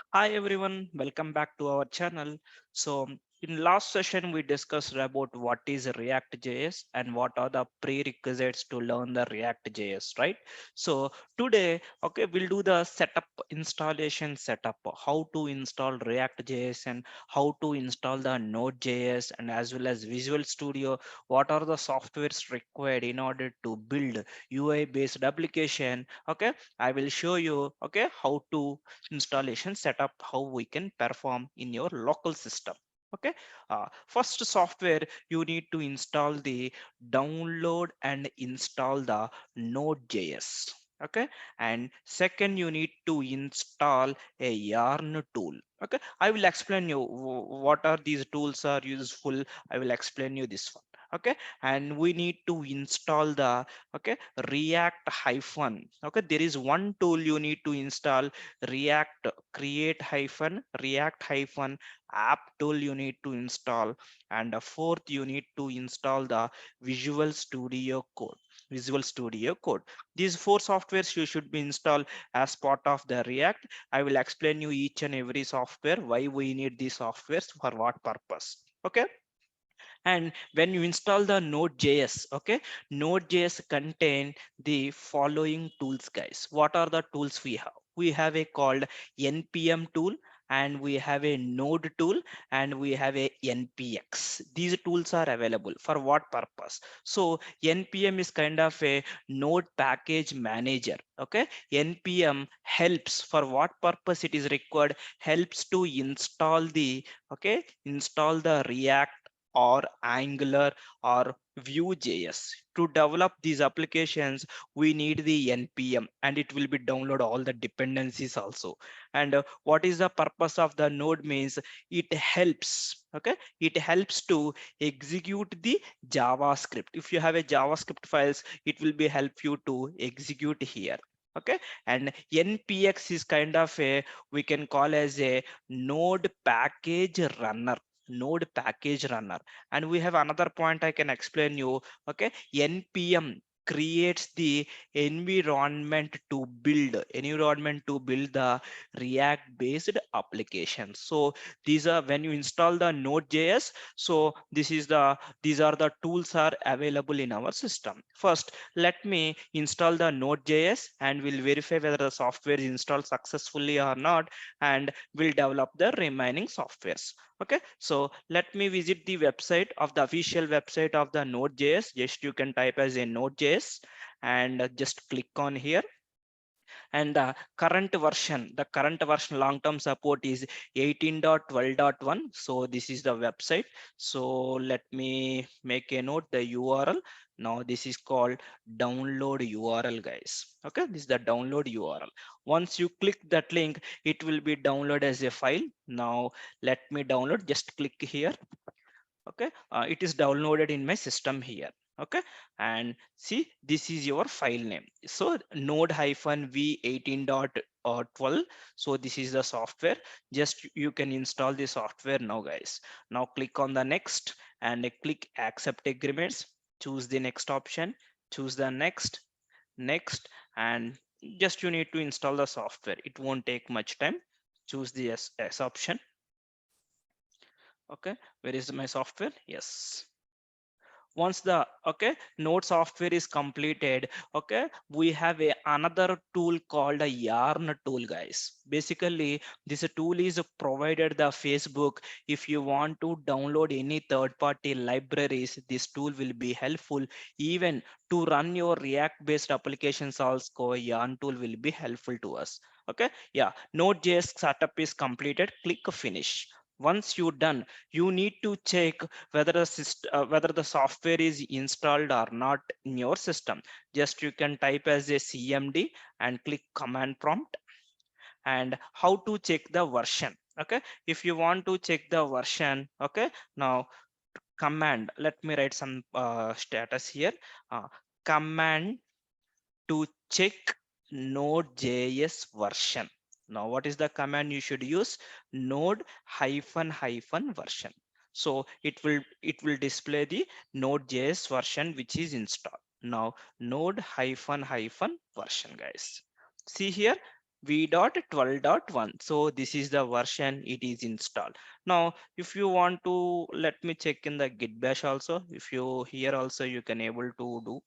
Hi everyone, welcome back to our channel. So in last session we discussed about what is React JS and what are the prerequisites to learn the React JS, right? So today, okay, we'll do the setup installation setup, how to install React JS and how to install the Node.js and as well as Visual Studio. What are the softwares required in order to build UI based application? Okay, I will show you okay how to installation setup, how we can perform in your local system. Okay, first software you need to install the download and install the Node.js. Okay, and second you need to install a Yarn tool. Okay, I will explain you what are these tools are useful. I will explain you this one. Okay, and we need to install the okay React hyphen. Okay, there is one tool you need to install, React create hyphen React hyphen app tool you need to install, and fourth you need to install the Visual Studio Code. Visual Studio Code. These four softwares you should be installed as part of the React. I will explain you each and every software, why we need these softwares for what purpose. Okay. And when you install the Node.js, okay, Node.js contain the following tools, guys. What are the tools we have? We have a called npm tool, and we have a node tool, and we have a npx. These tools are available for what purpose? So npm is kind of a node package manager. Okay, npm helps for what purpose it is required, helps to install the okay install the React or Angular or Vue.js. To develop these applications, we need the npm, and it will be download all the dependencies also. And what is the purpose of the node means, it helps okay it helps to execute the JavaScript. If you have a JavaScript files, it will be help you to execute here. Okay, and npx is kind of a, we can call as a node package runner. Node package runner. And we have another point I can explain you. Okay, npm creates the environment to build the React based application. So these are when you install the Node.js. So these are the tools are available in our system. First, let me install the Node.js and we'll verify whether the software is installed successfully or not, and we'll develop the remaining softwares. Okay, so let me visit the website of the official website of the Node.js. Just you can type as a Node.js and just click on here. And the current version long-term support is 18.12.1. So this is the website. So let me make a note the URL. Now this is called download URL, guys. Okay, this is the download URL. Once you click that link, it will be downloaded as a file. Now let me download, just click here. Okay, it is downloaded in my system here. Okay, and see, this is your file name. So node hyphen v 18.12. So this is the software. Just you can install the software now, guys. Now click on the next and click accept agreements. Choose the next option, choose the next, and just you need to install the software. It won't take much time. Choose the S option. Okay, where is my software? Yes, once the okay node software is completed, okay, we have another tool called a Yarn tool, guys. Basically this tool is provided the Facebook. If you want to download any third party libraries, this tool will be helpful. Even to run your React based applications also, Yarn tool will be helpful to us. Okay, yeah, Node.js setup is completed. Click finish. Once you done, you need to check whether the software is installed or not in your system. Just you can type as a cmd and click command prompt. And how to check the version? Okay, if you want to check the version, okay, now command, let me write some status here. uh, Command to check node.js version. Now what is the command you should use? Node hyphen version. So it will display the node.js version which is installed. Now node hyphen version, guys. See here, v.12.1. So this is the version it is installed. Now if you want to, let me check in the git bash also. If you here also you can able to do,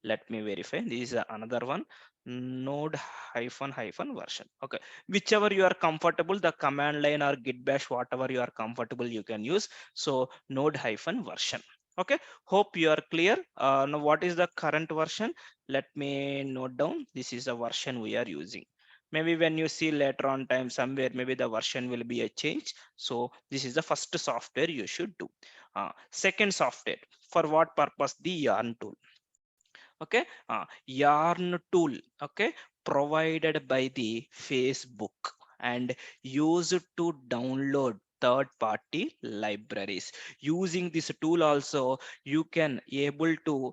let me verify. This is another one, node hyphen version. Okay, whichever you are comfortable, the command line or git bash, whatever you are comfortable you can use. So node hyphen version. Okay, hope you are clear. Now what is the current version? Let me note down. This is the version we are using. Maybe when you see later on time somewhere, maybe the version will be a change. So this is the first software you should do. Second software, for what purpose? The yarn tool. Okay, yarn tool, okay, provided by the Facebook and used to download third party libraries. Using this tool also you can able to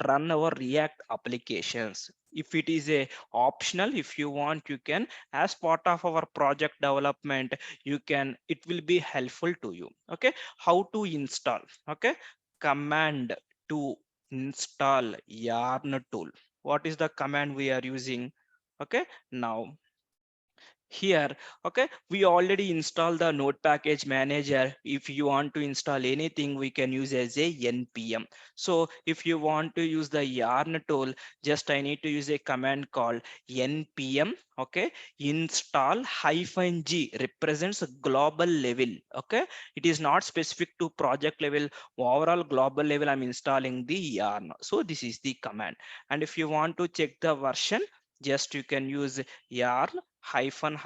run our React applications. If it is a optional, if you want, you can, as part of our project development, you can, it will be helpful to you. Okay, how to install? Okay, command to install yarn tool. What is the command we are using? Okay, now here, okay, we already installed the node package manager. If you want to install anything, we can use as a npm. So if you want to use the yarn tool, just I need to use a command called npm. Okay, install hyphen g represents a global level. Okay, it is not specific to project level, overall global level I'm installing the yarn. So this is the command. And if you want to check the version, just you can use yarn hyphen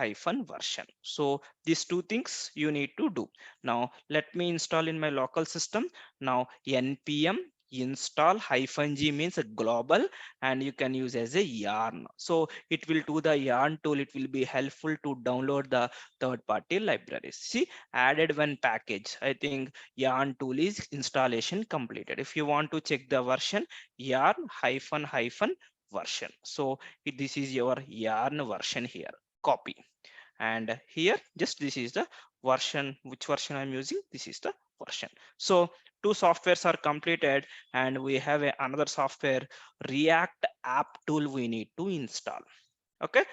version. So these two things you need to do. Now let me install in my local system. Now npm install hyphen g means a global, and you can use as a yarn. So it will do the yarn tool. It will be helpful to download the third party libraries. See, added one package. I think yarn tool is installation completed. If you want to check the version, yarn hyphen version. So this is your yarn version here. Copy, and here just this is the version, which version I'm using. This is the version. So two softwares are completed, and we have another software, React app tool, we need to install. Okay,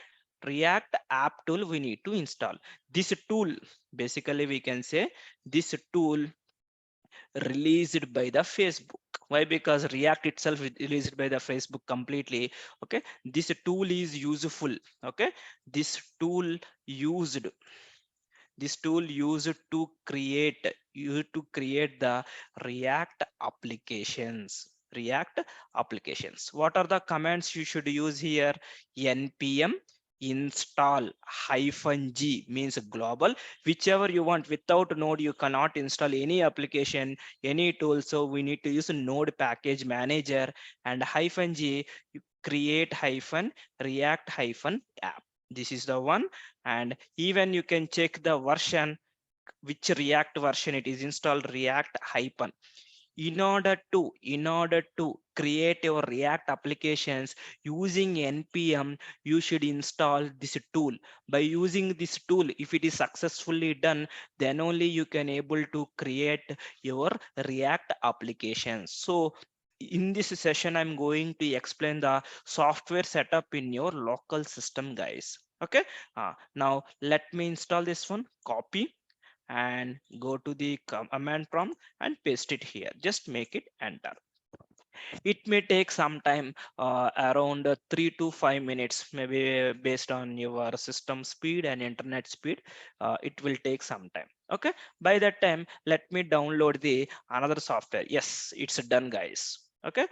React app tool we need to install. This tool, basically we can say, this tool released by the Facebook. Why? Because React itself is released by the Facebook completely. Okay, this tool is useful. Okay, this tool used, this tool used to create, the React applications. React applications, what are the commands you should use here? npm install hyphen g means global, whichever you want. Without node you cannot install any application, any tool. So we need to use node package manager, and hyphen g, you create hyphen react hyphen app. This is the one. And even you can check the version, which React version it is installed, React hyphen. In order to create your React applications using npm, you should install this tool. By using this tool, if it is successfully done, then only you can able to create your React applications. So in this session I'm going to explain the software setup in your local system, guys. Okay, now let me install this one. Copy and go to the command prompt and paste it here. Just make it enter. It may take some time, around 3 to 5 minutes, maybe based on your system speed and internet speed. It will take some time. Okay, by that time let me download the another software. Yes, it's done, guys. Okay,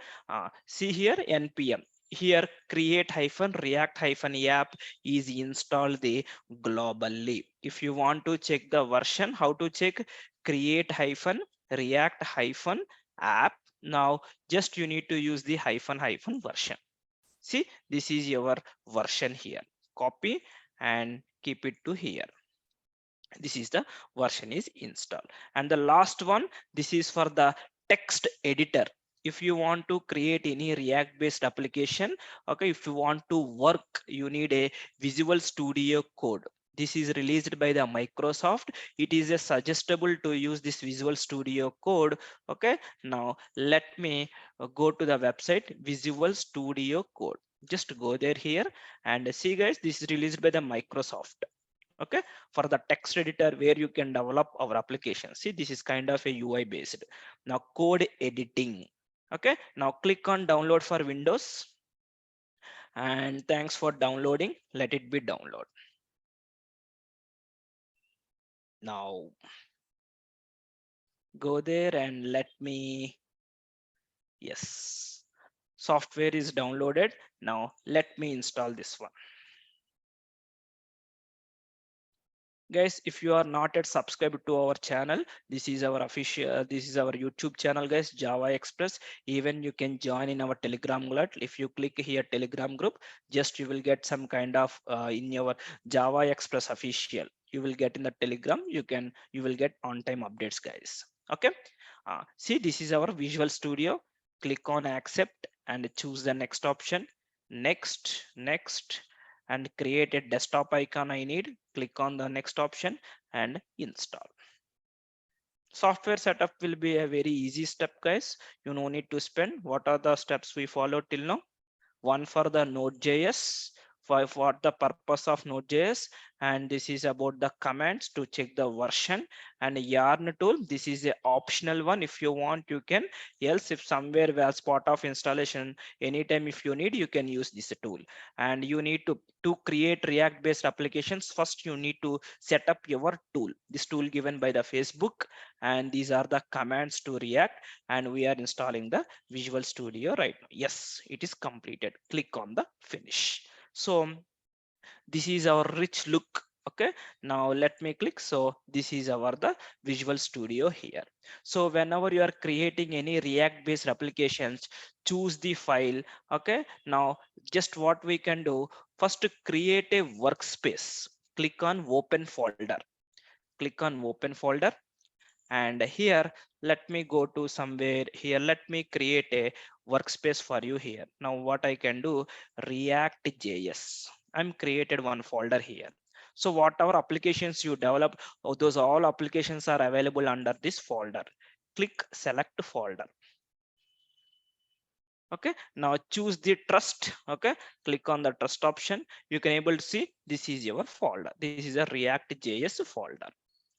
see here, npm, here create hyphen react hyphen app is installed the globally. If you want to check the version, how to check? Create hyphen react hyphen app. Now just you need to use the hyphen version. See, this is your version here. Copy and keep it to here. This is the version is installed. And the last one, this is for the text editor. If you want to create any React based application, okay, if you want to work, you need a Visual Studio Code. This is released by the Microsoft. It is a suggestible to use this Visual Studio Code. Okay, now let me go to the website Visual Studio Code. Just go there here and see guys, this is released by the Microsoft. Okay, for the text editor where you can develop our application. See, this is kind of a UI based. Now code editing. Okay, now click on download for Windows, and thanks for downloading. Let it be download. Now go there and let me, yes, software is downloaded. Now let me install this one. Guys, if you are not yet subscribed to our channel, this is our official, this is our YouTube channel guys, Java Express. Even you can join in our Telegram group. If you click here Telegram group, just you will get some kind of in your Java Express official, you will get in the Telegram, you will get on time updates guys. Okay, see, this is our Visual Studio. Click on accept and choose the next option. Next, and create a desktop icon I need. Click on the next option and install. Software setup will be a very easy step guys. You no need to spend. What are the steps we follow till now? One for the Node.js, for the purpose of Node.js, and this is about the commands to check the version, and Yarn tool. This is a optional one. If you want, you can. Else, if somewhere as part of installation, anytime if you need, you can use this tool. And you need to create React based applications. First, you need to set up your tool. This tool given by the Facebook, and these are the commands to React, and we are installing the Visual Studio right now. Yes, it is completed. Click on the finish. So this is our rich look. Okay, now let me click. So this is our the Visual Studio here. So whenever you are creating any React based applications, choose the file. Okay, now just what we can do, first to create a workspace, click on open folder, click on open folder, and here let me go to somewhere here, let me create a workspace for you here. Now what I can do, React.js, I'm created one folder here. So whatever applications you develop, those all applications are available under this folder. Click select folder. Okay, now choose the trust. Okay, click on the trust option. You can able to see this is your folder. This is a React.js folder.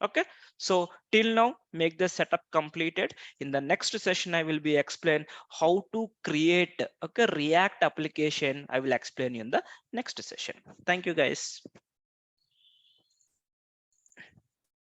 Okay, so till now make the setup completed. In the next session I will be explain how to create okay React application. I will explain you in the next session. Thank you guys.